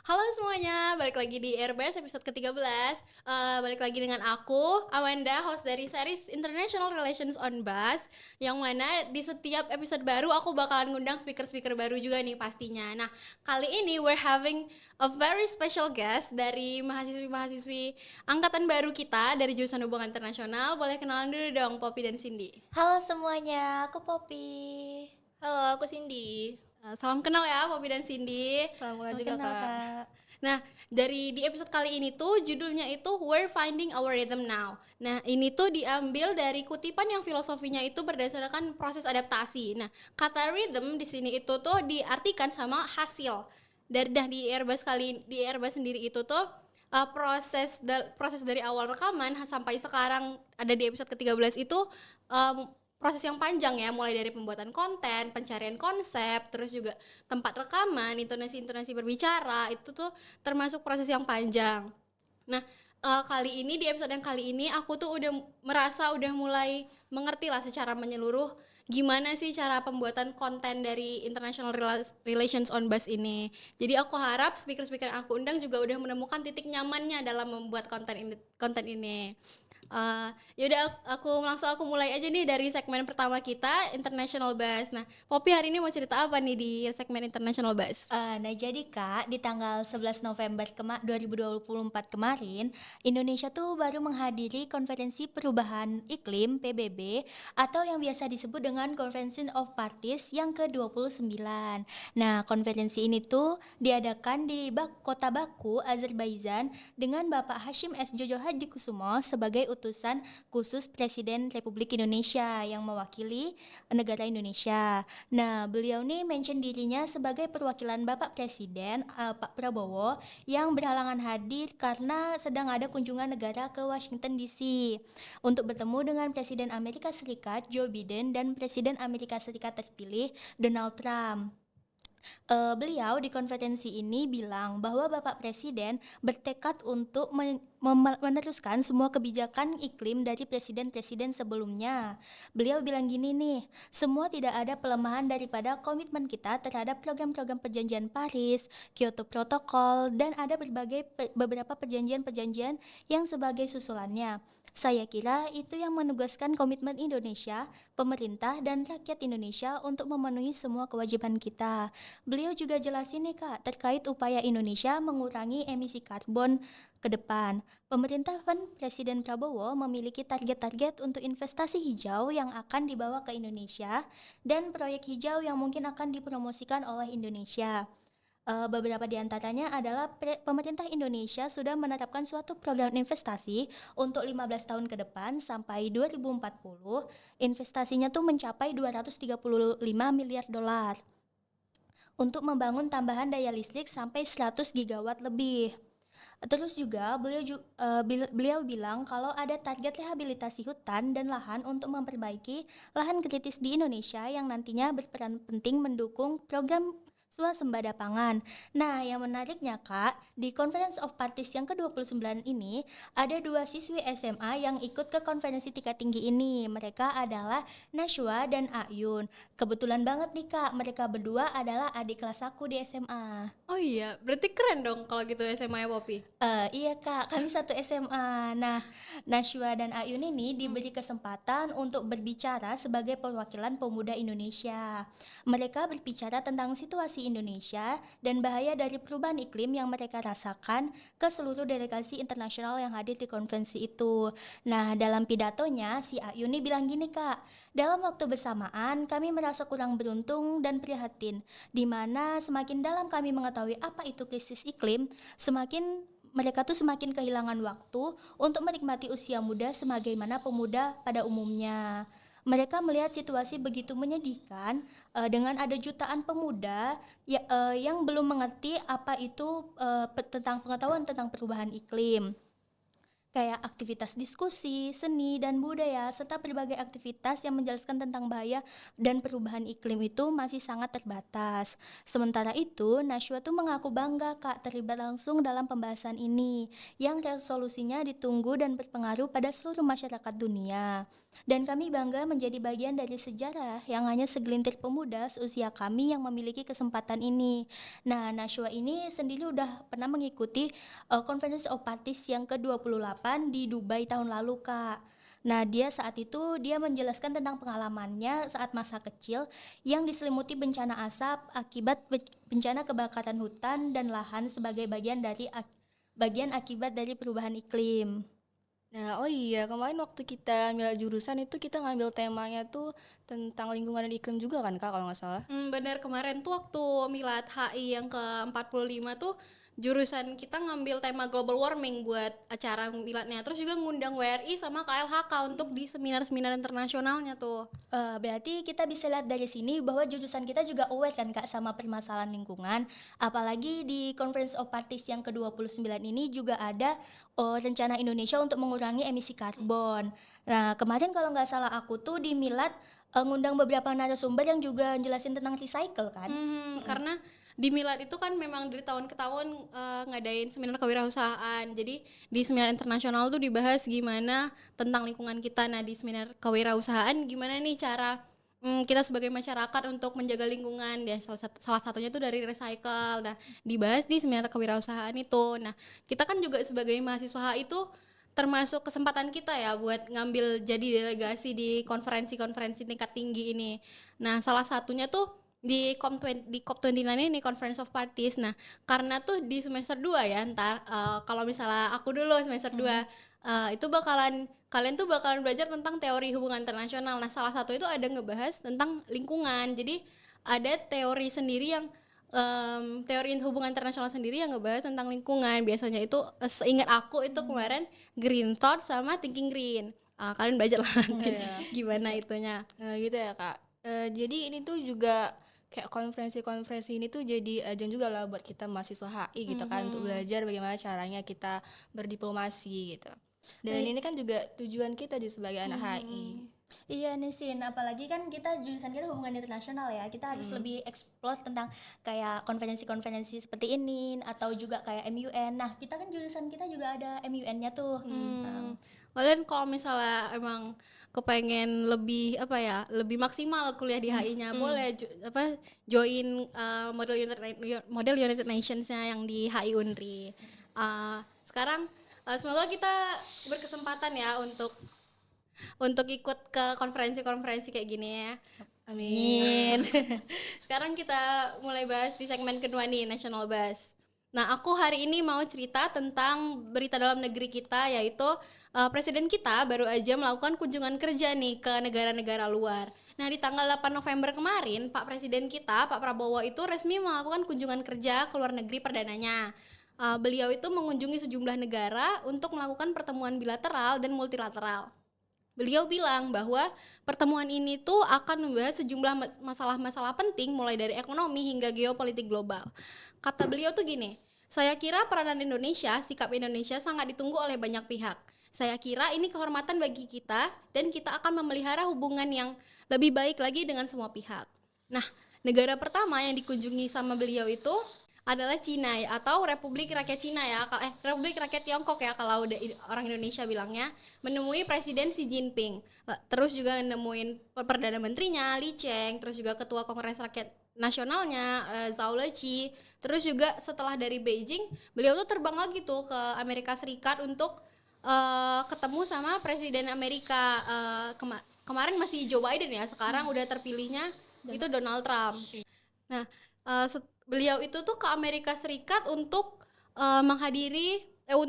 Halo semuanya, balik lagi di Airbus episode ke-13. Balik lagi dengan aku, Amanda, host dari series International Relations on Bus. Yang mana di setiap episode baru aku bakalan ngundang speaker-speaker baru juga nih pastinya. Nah, kali ini we're having a very special guest dari mahasiswi-mahasiswi angkatan baru kita dari jurusan hubungan internasional. Boleh kenalan dulu dong, Poppy dan Cindy. Halo semuanya, aku Poppy. Halo, aku Cindy. Salam kenal ya, Poppy dan Cindy. Salam kenal Selamat juga, kenal Kak. Kak. Nah, di episode kali ini tuh judulnya itu We're Finding Our Rhythm Now. Nah, ini tuh diambil dari kutipan yang filosofinya itu berdasarkan proses adaptasi. Nah, kata rhythm di sini itu tuh diartikan sama hasil. Di Airbus sendiri itu tuh proses dari awal rekaman sampai sekarang ada di episode ke-13 itu proses yang panjang ya, mulai dari pembuatan konten, pencarian konsep, terus juga tempat rekaman, intonasi berbicara, itu tuh termasuk proses yang panjang. Nah, di episode yang kali ini aku tuh udah mulai mengerti lah secara menyeluruh gimana sih cara pembuatan konten dari International Relations on Bus ini. Jadi aku harap speaker-speaker yang aku undang juga udah menemukan titik nyamannya dalam membuat konten ini. Yaudah aku mulai aja nih dari segmen pertama kita, International Bus. Nah, Poppy hari ini mau cerita apa nih di segmen International Bus? Nah jadi Kak, di tanggal 11 November 2024 kemarin, Indonesia tuh baru menghadiri Konferensi Perubahan Iklim PBB atau yang biasa disebut dengan Conference of Parties yang ke-29. Nah, konferensi ini tuh diadakan di Kota Baku, Azerbaijan dengan Bapak Hashim S. Jojo Hadikusumo sebagai utusan khusus Presiden Republik Indonesia yang mewakili negara Indonesia. Nah, beliau nih mention dirinya sebagai perwakilan Bapak Presiden Pak Prabowo yang berhalangan hadir karena sedang ada kunjungan negara ke Washington DC untuk bertemu dengan Presiden Amerika Serikat Joe Biden dan Presiden Amerika Serikat terpilih Donald Trump. Beliau di konferensi ini bilang bahwa Bapak Presiden bertekad untuk meneruskan semua kebijakan iklim dari presiden-presiden sebelumnya. Beliau bilang gini nih, semua tidak ada pelemahan daripada komitmen kita terhadap program-program perjanjian Paris, Kyoto Protocol, dan ada beberapa perjanjian-perjanjian yang sebagai susulannya. Saya kira itu yang menugaskan komitmen Indonesia, pemerintah, dan rakyat Indonesia untuk memenuhi semua kewajiban kita. Beliau juga jelasin nih Kak, terkait upaya Indonesia mengurangi emisi karbon ke depan. Pemerintah Presiden Prabowo memiliki target-target untuk investasi hijau yang akan dibawa ke Indonesia dan proyek hijau yang mungkin akan dipromosikan oleh Indonesia. Beberapa di antaranya adalah pemerintah Indonesia sudah menetapkan suatu program investasi untuk 15 tahun ke depan sampai 2040. Investasinya tuh mencapai 235 miliar dolar untuk membangun tambahan daya listrik sampai 100 gigawatt lebih. Terus juga beliau bilang kalau ada target rehabilitasi hutan dan lahan untuk memperbaiki lahan kritis di Indonesia yang nantinya berperan penting mendukung program swasembada pangan. Nah, yang menariknya Kak, di Conference of Parties yang ke-29 ini ada 2 siswi SMA yang ikut ke konferensi tingkat tinggi ini. Mereka adalah Nashwa dan Ayun. Kebetulan banget nih Kak, mereka berdua adalah adik kelas aku di SMA. Oh iya, berarti keren dong kalau gitu SMA-nya Poppy. Iya Kak, kami satu SMA. Nah, Nashwa dan Ayun ini diberi kesempatan untuk berbicara sebagai perwakilan pemuda Indonesia. Mereka berbicara tentang situasi Indonesia dan bahaya dari perubahan iklim yang mereka rasakan ke seluruh delegasi internasional yang hadir di konferensi itu. Nah, dalam pidatonya si Ayun ini bilang gini Kak, dalam waktu bersamaan kami merasa kurang beruntung dan prihatin, di mana semakin dalam kami mengetahui apa itu krisis iklim, mereka tuh semakin kehilangan waktu untuk menikmati usia muda sebagaimana pemuda pada umumnya. Mereka melihat situasi begitu menyedihkan dengan ada jutaan pemuda yang belum mengerti apa itu tentang pengetahuan tentang perubahan iklim. kayak aktivitas diskusi, seni, dan budaya, serta berbagai aktivitas yang menjelaskan tentang bahaya dan perubahan iklim itu masih sangat terbatas. Sementara itu, Nashua tuh mengaku bangga Kak terlibat langsung dalam pembahasan ini, yang resolusinya ditunggu dan berpengaruh pada seluruh masyarakat dunia. Dan kami bangga menjadi bagian dari sejarah yang hanya segelintir pemuda seusia kami yang memiliki kesempatan ini. Nah, Nashua ini sendiri udah pernah mengikuti Conference of Parties yang ke-28 di Dubai tahun lalu, Kak. Nah, saat itu dia menjelaskan tentang pengalamannya saat masa kecil yang diselimuti bencana asap akibat bencana kebakaran hutan dan lahan sebagai bagian akibat dari perubahan iklim. Nah, oh iya, kemarin waktu kita ambil jurusan itu kita ngambil temanya tuh tentang lingkungan dan iklim juga kan Kak, kalau nggak salah? Bener, kemarin tuh waktu Milad HI yang ke-45 tuh jurusan kita ngambil tema global warming buat acara Miladnya. Terus juga ngundang WRI sama KLHK untuk di seminar-seminar internasionalnya tuh. Berarti kita bisa lihat dari sini bahwa jurusan kita juga aware kan Kak sama permasalahan lingkungan. Apalagi di Conference of Parties yang ke-29 ini juga ada rencana Indonesia untuk mengurangi emisi karbon. Nah, kemarin kalau nggak salah aku tuh di Milad ngundang beberapa narasumber yang juga jelasin tentang recycle kan. Karena di Milad itu kan memang dari tahun ke tahun ngadain seminar kewirausahaan. Jadi di seminar internasional tuh dibahas gimana tentang lingkungan kita. Nah, di seminar kewirausahaan gimana nih cara kita sebagai masyarakat untuk menjaga lingkungan. Ya, salah satunya tuh dari recycle. Nah, dibahas di seminar kewirausahaan itu. Nah, kita kan juga sebagai mahasiswa itu termasuk kesempatan kita ya buat ngambil jadi delegasi di konferensi-konferensi tingkat tinggi ini. Nah, salah satunya tuh di COP29 ini, Conference of Parties. Nah, karena tuh di semester 2 ya, ntar kalau misalnya aku dulu semester 2 itu kalian tuh bakalan belajar tentang teori hubungan internasional. Nah, salah satu itu ada ngebahas tentang lingkungan. Jadi ada teori sendiri yang teori hubungan internasional sendiri yang ngebahas tentang lingkungan. Biasanya itu seingat aku itu kemarin Green Thought sama Thinking Green. Kalian belajar lah nanti gimana itunya. Nah, gitu ya Kak. Jadi ini tuh juga kayak konferensi-konferensi ini tuh jadi ajang juga lah buat kita mahasiswa HI gitu kan, untuk belajar bagaimana caranya kita berdiplomasi gitu. Dan ini kan juga tujuan kita di sebagai anak HI. Iya nih Sin, apalagi kan jurusan kita hubungan internasional ya, kita harus lebih explore tentang kayak konferensi-konferensi seperti ini atau juga kayak MUN. Nah, jurusan kita juga ada MUN-nya tuh. Kalian kalau misalnya emang kepengen lebih lebih maksimal kuliah di HI-nya boleh join model United Nations-nya yang di HI Unri. Sekarang semoga kita berkesempatan ya untuk ikut ke konferensi-konferensi kayak gini ya. Amin. Sekarang kita mulai bahas di segmen kedua nih, National Buzz. Nah, aku hari ini mau cerita tentang berita dalam negeri kita, yaitu Presiden kita baru aja melakukan kunjungan kerja nih ke negara-negara luar. Nah, di tanggal 8 November kemarin, Pak Presiden kita, Pak Prabowo itu resmi melakukan kunjungan kerja ke luar negeri perdananya. Beliau itu mengunjungi sejumlah negara untuk melakukan pertemuan bilateral dan multilateral. Beliau bilang bahwa pertemuan ini tuh akan membahas sejumlah masalah-masalah penting mulai dari ekonomi hingga geopolitik global. Kata beliau tuh gini, saya kira peranan Indonesia, sikap Indonesia sangat ditunggu oleh banyak pihak. Saya kira ini kehormatan bagi kita dan kita akan memelihara hubungan yang lebih baik lagi dengan semua pihak. Nah, negara pertama yang dikunjungi sama beliau itu adalah Cina ya, atau Republik Rakyat Cina ya, Republik Rakyat Tiongkok ya kalau orang Indonesia bilangnya, menemui Presiden Xi Jinping. Terus juga nemuin Perdana Menterinya Li Cheng, terus juga Ketua Kongres Rakyat Nasionalnya Zhao Leqi. Terus juga setelah dari Beijing, beliau tuh terbang lagi tuh ke Amerika Serikat untuk ketemu sama Presiden Amerika. Kemarin masih Joe Biden ya, sekarang udah terpilihnya itu Donald Trump. Nah, beliau itu tuh ke Amerika Serikat untuk menghadiri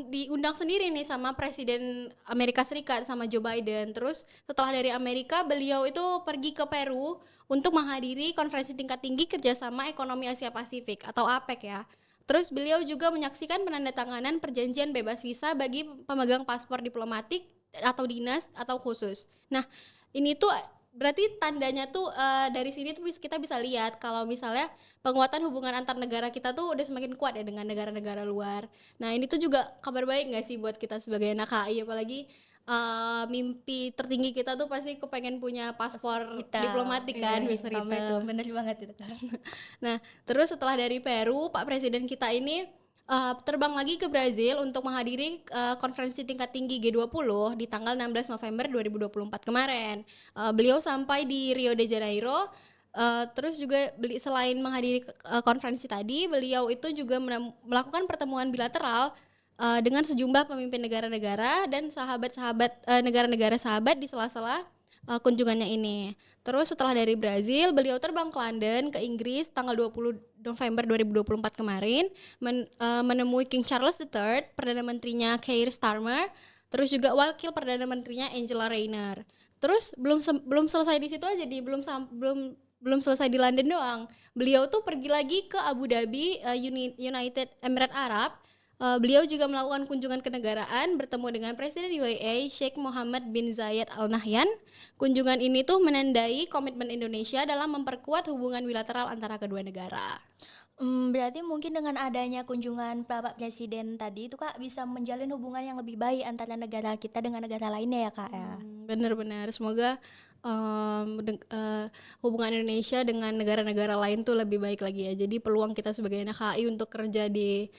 diundang sendiri nih sama Presiden Amerika Serikat sama Joe Biden. Terus setelah dari Amerika, beliau itu pergi ke Peru untuk menghadiri konferensi tingkat tinggi kerjasama ekonomi Asia Pasifik atau APEC ya. Terus beliau juga menyaksikan penandatanganan perjanjian bebas visa bagi pemegang paspor diplomatik atau dinas atau khusus. Nah, ini tuh berarti tandanya tuh dari sini tuh kita bisa lihat kalau misalnya penguatan hubungan antar negara kita tuh udah semakin kuat ya dengan negara-negara luar. Nah ini tuh juga kabar baik nggak sih buat kita sebagai anak HI, apalagi mimpi tertinggi kita tuh pasti kepengen punya paspor Hitam. diplomatik kan, Iya, paspor hitam itu. hitam. Bener banget itu kan. Nah, terus setelah dari Peru, Pak Presiden kita ini terbang lagi ke Brazil untuk menghadiri konferensi tingkat tinggi G20 di tanggal 16 November 2024 kemarin. Beliau sampai di Rio de Janeiro. Terus juga selain menghadiri konferensi tadi, beliau itu juga melakukan pertemuan bilateral dengan sejumlah pemimpin negara-negara dan sahabat-sahabat negara-negara sahabat di sela-sela kunjungannya ini. Terus setelah dari Brazil, beliau terbang ke London, ke Inggris tanggal 20 November 2024 kemarin, menemui King Charles III, Perdana Menterinya Keir Starmer, terus juga Wakil Perdana Menterinya Angela Rayner. Terus belum selesai di situ aja nih, belum selesai di London doang. Beliau tuh pergi lagi ke Abu Dhabi, United Emirates Arab. Beliau juga melakukan kunjungan kenegaraan bertemu dengan Presiden UAE Sheikh Mohammed bin Zayed Al Nahyan. Kunjungan ini tuh menandai komitmen Indonesia dalam memperkuat hubungan bilateral antara kedua negara. Berarti mungkin dengan adanya kunjungan Bapak Presiden tadi itu Kak bisa menjalin hubungan yang lebih baik antara negara kita dengan negara lainnya ya Kak ya. Benar-benar semoga hubungan Indonesia dengan negara-negara lain tuh lebih baik lagi ya. Jadi peluang kita sebagai anak HI untuk kerja di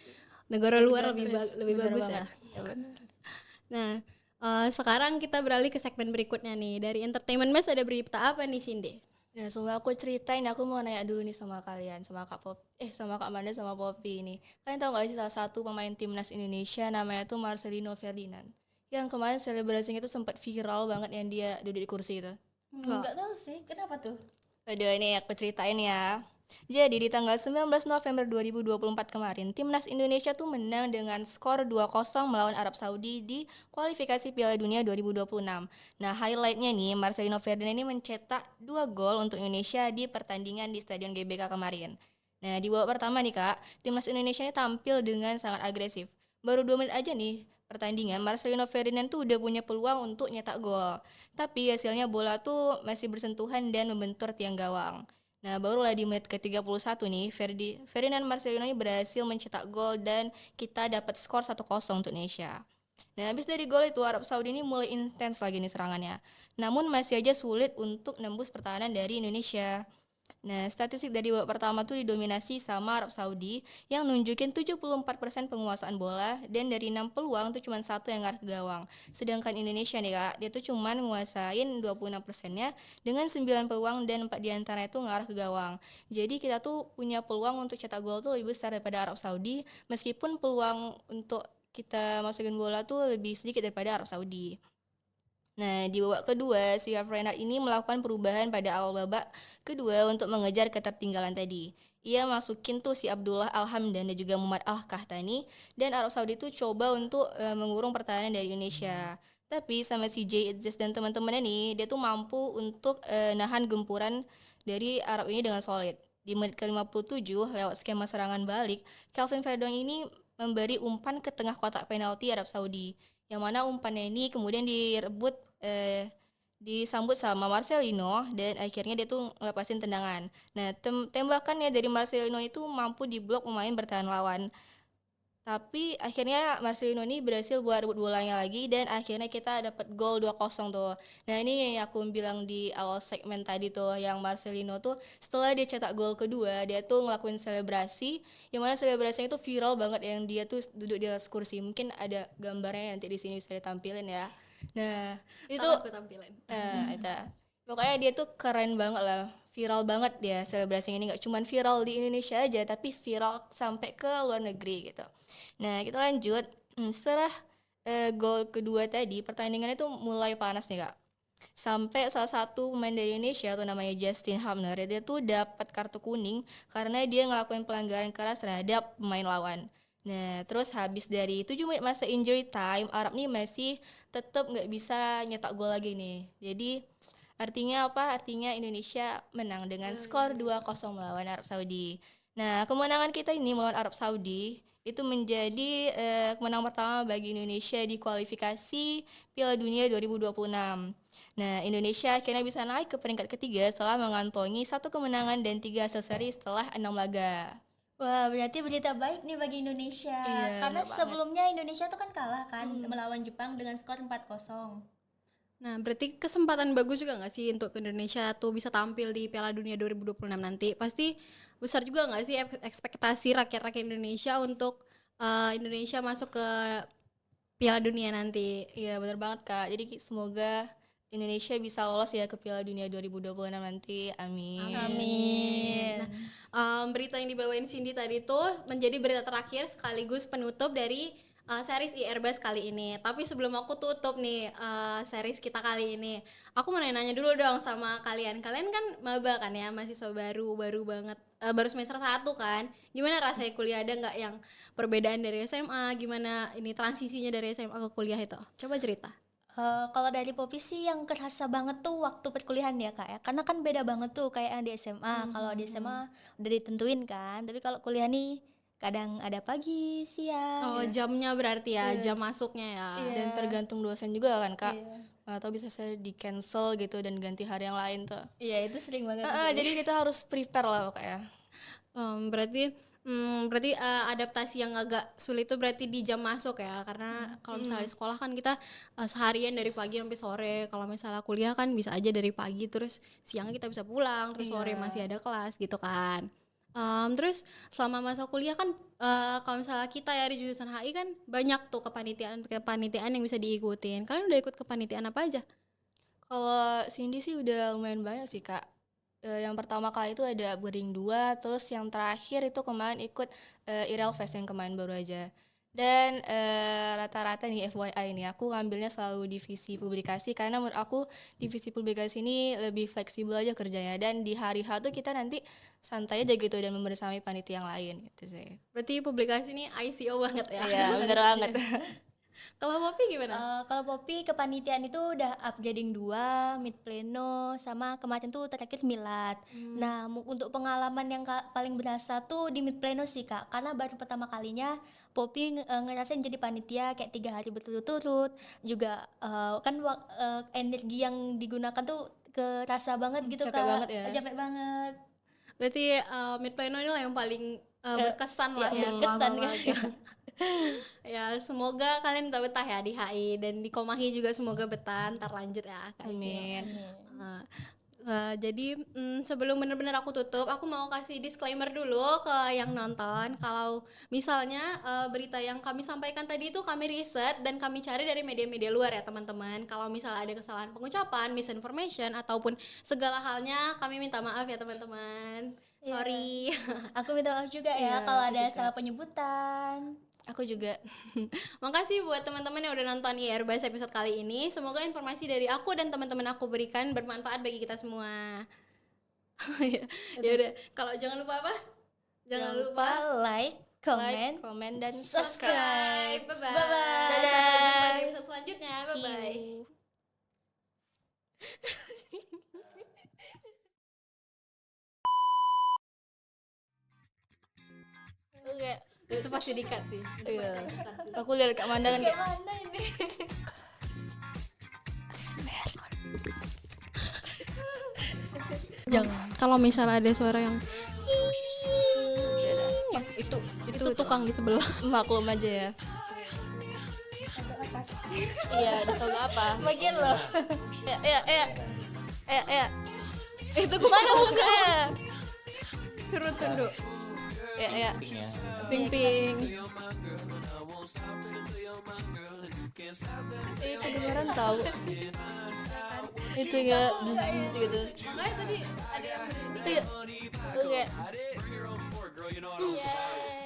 negara luar lebih Bener bagus banget. ya. Nah, sekarang kita beralih ke segmen berikutnya nih. Dari Entertainment Mas ada berita apa nih Cindy? Nah, sebelum aku ceritain, aku mau nanya dulu nih sama kalian, sama sama Kak Manda sama Poppy ini. Kalian tahu gak sih salah satu pemain timnas Indonesia namanya tuh Marcelino Ferdinand. Yang kemarin selebrasinya tuh sempat viral banget yang dia duduk di kursi itu. Enggak tahu sih, kenapa tuh? Aduh, ini aku ceritain ya. Jadi di tanggal 19 November 2024 kemarin, timnas Indonesia tuh menang dengan skor 2-0 melawan Arab Saudi di kualifikasi Piala Dunia 2026. Nah, highlightnya nih, Marcelino Ferdinand ini mencetak 2 gol untuk Indonesia di pertandingan di Stadion GBK kemarin. Nah, di babak pertama nih Kak, timnas Indonesia ini tampil dengan sangat agresif. Baru 2 menit aja nih pertandingan, Marcelino Ferdinand tuh udah punya peluang untuk nyetak gol. Tapi hasilnya bola tuh masih bersentuhan dan membentur tiang gawang. Nah, barulah di menit ke-31 nih, Ferdinand Marcelino ini berhasil mencetak gol dan kita dapat skor 1-0 untuk Indonesia. Nah, habis dari gol itu Arab Saudi ini mulai intens lagi nih serangannya. Namun masih aja sulit untuk nembus pertahanan dari Indonesia. Nah, statistik dari babak pertama tuh didominasi sama Arab Saudi yang nunjukin 74% penguasaan bola dan dari 6 peluang tuh cuma satu yang ngarah ke gawang. Sedangkan Indonesia nih Kak, dia tuh cuma nguasain 26%-nya dengan 9 peluang dan 4 diantaranya tuh ngarah ke gawang. Jadi kita tuh punya peluang untuk cetak gol tuh lebih besar daripada Arab Saudi meskipun peluang untuk kita masukin bola tuh lebih sedikit daripada Arab Saudi. Nah, di babak kedua, si Renard ini melakukan perubahan pada awal babak kedua untuk mengejar ketertinggalan tadi. Ia masukin tuh si Abdullah Alhamdan dan juga Muhammad Al-Kahtani dan Arab Saudi tuh coba untuk mengurung pertahanan dari Indonesia. Tapi sama si Jay Itzes dan teman-temannya nih, dia tuh mampu untuk nahan gempuran dari Arab ini dengan solid. Di menit ke-57 lewat skema serangan balik, Calvin Verdong ini memberi umpan ke tengah kotak penalti Arab Saudi. Yang mana umpannya ini kemudian direbut disambut sama Marcelino dan akhirnya dia tuh ngelepasin tendangan. Nah, tembakannya dari Marcelino itu mampu diblok pemain bertahan lawan. Tapi akhirnya Marcelino ini berhasil buat rebut bolanya lagi dan akhirnya kita dapat gol 2-0 tuh. Nah, ini yang aku bilang di awal segmen tadi tuh yang Marcelino tuh setelah dia cetak gol kedua, dia tuh ngelakuin selebrasi yang mana selebrasinya itu viral banget yang dia tuh duduk di atas kursi. Mungkin ada gambarnya nanti di sini bisa ditampilin ya. Nah, itu Aku tampilin. itu. Pokoknya dia tuh keren banget lah. Viral banget dia selebrasinya ini, nggak cuman viral di Indonesia aja tapi viral sampai ke luar negeri gitu. Nah, kita lanjut. Setelah gol kedua tadi, pertandingannya tuh mulai panas nih Kak. Sampai salah satu pemain dari Indonesia tuh namanya Justin Hamner, dia tuh dapat kartu kuning karena dia ngelakuin pelanggaran keras terhadap pemain lawan. Nah, terus habis dari 7 menit masa injury time, Arab nih masih tetap nggak bisa nyetak gol lagi nih. Jadi artinya apa? Artinya Indonesia menang dengan skor 2-0 melawan Arab Saudi. Nah, kemenangan kita ini melawan Arab Saudi itu menjadi kemenangan pertama bagi Indonesia di kualifikasi Piala Dunia 2026. Nah, Indonesia akhirnya bisa naik ke peringkat ketiga setelah mengantongi 1 kemenangan dan 3 hasil seri setelah 6 laga. Wah, berarti berita baik nih bagi Indonesia. Iya, Karena bener banget. sebelumnya Indonesia tuh kan kalah kan melawan Jepang dengan skor 4-0. Nah, berarti kesempatan bagus juga nggak sih untuk Indonesia tuh bisa tampil di Piala Dunia 2026 nanti? Pasti besar juga nggak sih ekspektasi rakyat-rakyat Indonesia untuk Indonesia masuk ke Piala Dunia nanti? Iya, bener banget Kak. Jadi semoga Indonesia bisa lolos ya ke Piala Dunia 2026 nanti. Amin. Amin. Berita yang dibawain Cindy tadi tuh menjadi berita terakhir sekaligus penutup dari series Airbus kali ini. Tapi sebelum aku tutup nih series kita kali ini, aku mau nanya dulu dong sama kalian. Kalian kan maba kan ya, mahasiswa baru banget, baru semester 1 kan. Gimana rasanya kuliah? Ada nggak yang perbedaan dari SMA? Gimana ini transisinya dari SMA ke kuliah itu? Coba cerita. Kalau dari Poppy sih yang kerasa banget tuh waktu perkuliahan ya Kak ya. Karena kan beda banget tuh kayak yang di SMA. Kalau di SMA udah ditentuin kan. Tapi kalau kuliah nih kadang ada pagi, siang. Oh, jamnya berarti ya, Iya. jam masuknya ya. Iya. Dan tergantung dosen juga kan Kak. Iya. Atau bisa saya di cancel gitu dan ganti hari yang lain tuh. Iya, itu sering banget. Jadi kita harus prepare lah pokoknya. Berarti adaptasi yang agak sulit itu berarti di jam masuk ya, karena kalau misalnya di sekolah kan kita seharian dari pagi sampai sore. Kalau misalnya kuliah kan bisa aja dari pagi terus siang kita bisa pulang, terus sore Iya. masih ada kelas gitu kan. Terus selama masa kuliah kan kalau misalnya kita ya di jurusan HI kan banyak tuh kepanitiaan yang bisa diikutin. Kalian udah ikut kepanitiaan apa aja? Kalau Cindy sih udah lumayan banyak sih Kak. Yang pertama kali itu ada Bering 2, terus yang terakhir itu kemarin ikut Irel Fest yang kemarin baru aja. Dan rata-rata nih FYI nih, aku ngambilnya selalu divisi publikasi karena menurut aku divisi publikasi ini lebih fleksibel aja kerjanya. Dan di hari H tuh kita nanti santai aja gitu dan membersamai panitia yang lain gitu sih. Berarti publikasi ini ICO banget ya. Iya, bener banget. Kalau Poppy gimana? Kalau Poppy kepanitiaan itu udah upgrading 2, mid pleno, sama kemarin tuh terakhir milad. Nah, untuk pengalaman yang paling berasa tuh di mid pleno sih Kak, karena baru pertama kalinya Poppy ngerasain jadi panitia kayak 3 hari berturut-turut. Juga kan energi yang digunakan tuh kerasa banget gitu Capek Kak. banget ya. Capek banget. Berarti mid pleno ini lah yang paling berkesan lah ya, iya, berkesan selama kan. gitu. Ya semoga kalian tetap betah ya di HI dan di Komahi juga semoga betah ntar lanjut ya Kak Isi. Amin. Jadi sebelum bener-bener aku tutup, aku mau kasih disclaimer dulu ke yang nonton. Kalau misalnya berita yang kami sampaikan tadi itu kami riset dan kami cari dari media-media luar ya teman-teman. Kalau misalnya ada kesalahan pengucapan, misinformation ataupun segala halnya, kami minta maaf ya teman-teman. Sorry. Aku minta maaf juga Iya, ya kalau aku ada juga. salah penyebutan. Aku juga. Makasih buat teman-teman yang udah nonton IRBAS episode kali ini. Semoga informasi dari aku dan teman-teman aku berikan bermanfaat bagi kita semua. Ya udah, kalau jangan lupa apa? Jangan lupa like, comment, komen, dan subscribe. subscribe. Bye-bye. Bye-bye. Sampai jumpa di episode selanjutnya. See Bye-bye. you. Oke, Itu pasti di-cut sih. Itu Iya. pasti di-cut sih. aku lihat Kak Mandangan kayak mana ini? Jangan. Kalau misalnya ada suara yang itu tukang di sebelah. maklum aja ya. Iya, dicoba apa? Bagian loh. Itu Mana buka? Turun tunduk. Ya. Ping-ping. Kedengeran tahu. Itu ya, gitu. Makanya tadi ada yang berhenti. Itu ya. Oke. Yeay.